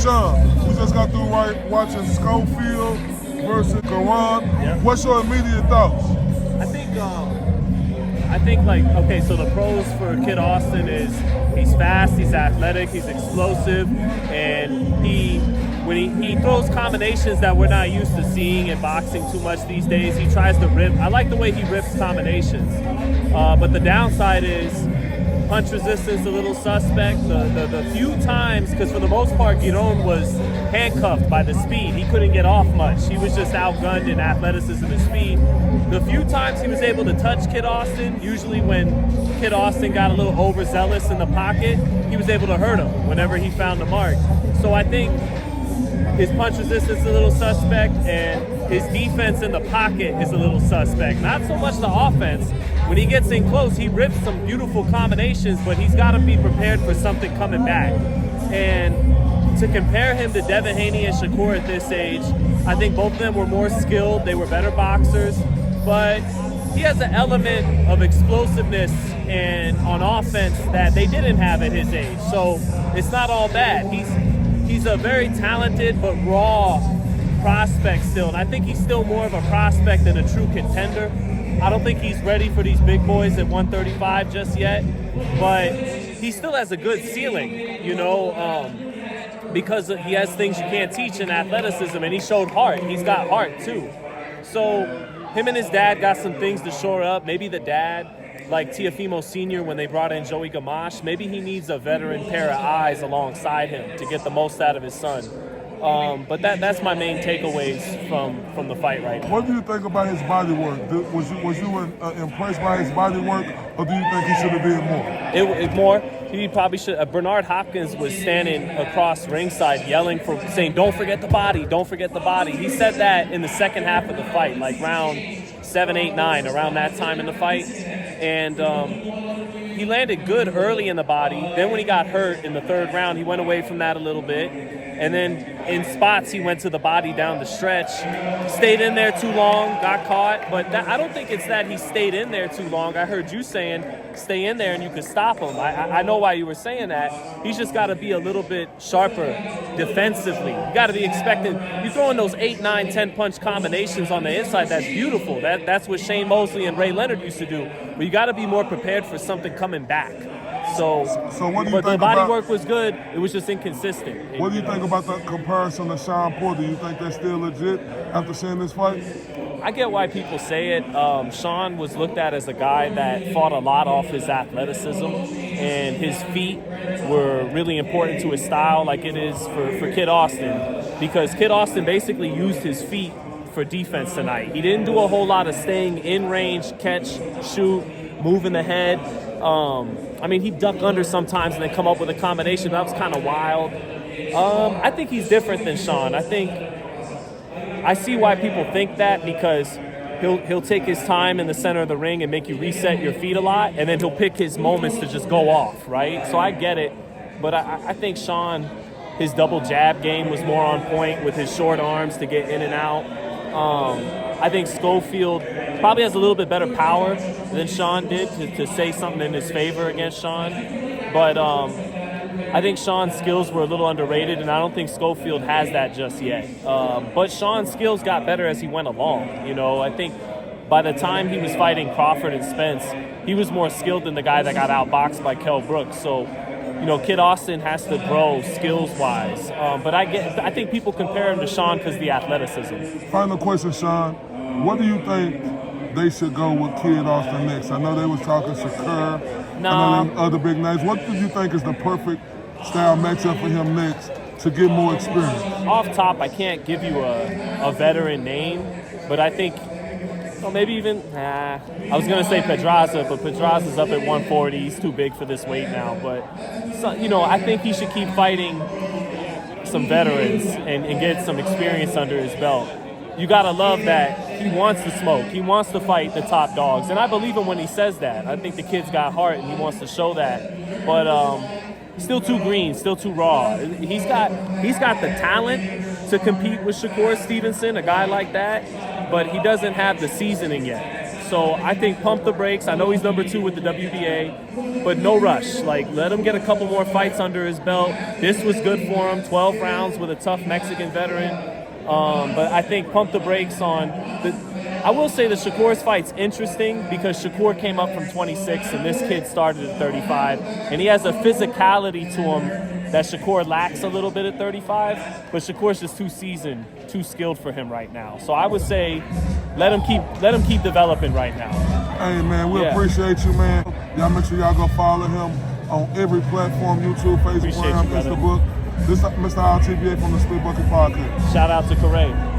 Sean, we just got through watching Schofield versus Giron. Yep. What's your immediate thoughts? I think like, okay, so the pros for Kid Austin is he's fast, he's athletic, he's explosive, and when he throws combinations that we're not used to seeing in boxing too much these days. He tries to rip. I like the way he rips combinations. But the downside is punch resistance a little suspect. The few times, because for the most part, Giron was handcuffed by the speed. He couldn't get off much. He was just outgunned in athleticism and speed. The few times he was able to touch Kid Austin, usually when Kid Austin got a little overzealous in the pocket, he was able to hurt him whenever he found the mark. So I think his punch resistance is a little suspect, and his defense in the pocket is a little suspect. Not so much the offense. When he gets in close, he rips some beautiful combinations, but he's got to be prepared for something coming back. And to compare him to Devin Haney and Shakur at this age, I think both of them were more skilled. They were better boxers, but he has an element of explosiveness and on offense that they didn't have at his age. So it's not all bad. He's a very talented but raw prospect still, and I think he's still more of a prospect than a true contender. I don't think he's ready for these big boys at 135 just yet, but he still has a good ceiling, because he has things you can't teach in athleticism, and he showed heart. He's got heart too. So him and his dad got some things to shore up. Maybe the dad, like Teofimo Sr. when they brought in Joey Gamache, maybe he needs a veteran pair of eyes alongside him to get the most out of his son. But that's my main takeaways from the fight right now. What do you think about his body work? Was you impressed by his body work, or do you think he should have did more? More. He probably should. Bernard Hopkins was standing across ringside yelling saying, "Don't forget the body, don't forget the body." He said that in the second half of the fight, like round 7, 8, 9, around that time in the fight. And he landed good early in the body. Then when he got hurt in the third round, he went away from that a little bit. And then in spots, he went to the body down the stretch. Stayed in there too long, got caught. But I don't think it's that he stayed in there too long. I heard you saying stay in there and you could stop him. I know why you were saying that. He's just got to be a little bit sharper defensively. You got to be expecting. You're throwing those 8, 9, 10 punch combinations on the inside. That's beautiful. That's what Shane Mosley and Ray Leonard used to do. But you got to be more prepared for something coming back. So what do you but think the body about, work was good. It was just inconsistent. What do you think about the comparison to Sean Porter? Do you think that's still legit after seeing this fight? I get why people say it. Sean was looked at as a guy that fought a lot off his athleticism, and his feet were really important to his style, like it is for Kid Austin, because Kid Austin basically used his feet for defense tonight. He didn't do a whole lot of staying in range, catch, shoot, moving the head. He'd duck under sometimes and then come up with a combination. That was kind of wild. I think he's different than Sean. I see why people think that, because he'll take his time in the center of the ring and make you reset your feet a lot, and then he'll pick his moments to just go off, right? So I get it, but I think Sean, his double jab game was more on point with his short arms to get in and out. I think Schofield probably has a little bit better power than Sean did to say something in his favor against Sean. But I think Sean's skills were a little underrated, and I don't think Schofield has that just yet. But Sean's skills got better as he went along. I think by the time he was fighting Crawford and Spence, he was more skilled than the guy that got outboxed by Kell Brooks. So, Kid Austin has to grow skills-wise. But I think people compare him to Sean because of the athleticism. Final question, Sean. What do you think they should go with Kid Austin next? I know they was talking Shakur. I know other big names. What do you think is the perfect style matchup for him next to get more experience? Off top, I can't give you a veteran name, but I think maybe even, I was going to say Pedraza, but Pedraza's up at 140. He's too big for this weight now. But, I think he should keep fighting some veterans and get some experience under his belt. You got to love that he wants to smoke. He wants to fight the top dogs. And I believe him when he says that. I think the kid's got heart and he wants to show that. But still too green, still too raw. He's got the talent to compete with Shakur Stevenson, a guy like that, but he doesn't have the seasoning yet. So I think pump the brakes. I know he's number 2 with the WBA, but no rush. Like, let him get a couple more fights under his belt. This was good for him, 12 rounds with a tough Mexican veteran. But I think pump the brakes on I will say the Shakur's fight's interesting because Shakur came up from 26 and this kid started at 35. And he has a physicality to him that Shakur lacks a little bit at 35. But Shakur's just too seasoned, too skilled for him right now. So I would say let him keep developing right now. Hey, man, we appreciate you, man. Y'all make sure y'all go follow him on every platform, YouTube, Facebook, Instagram. This is Mr. RTBA from the Split Bucket Podcast. Shout out to Correa.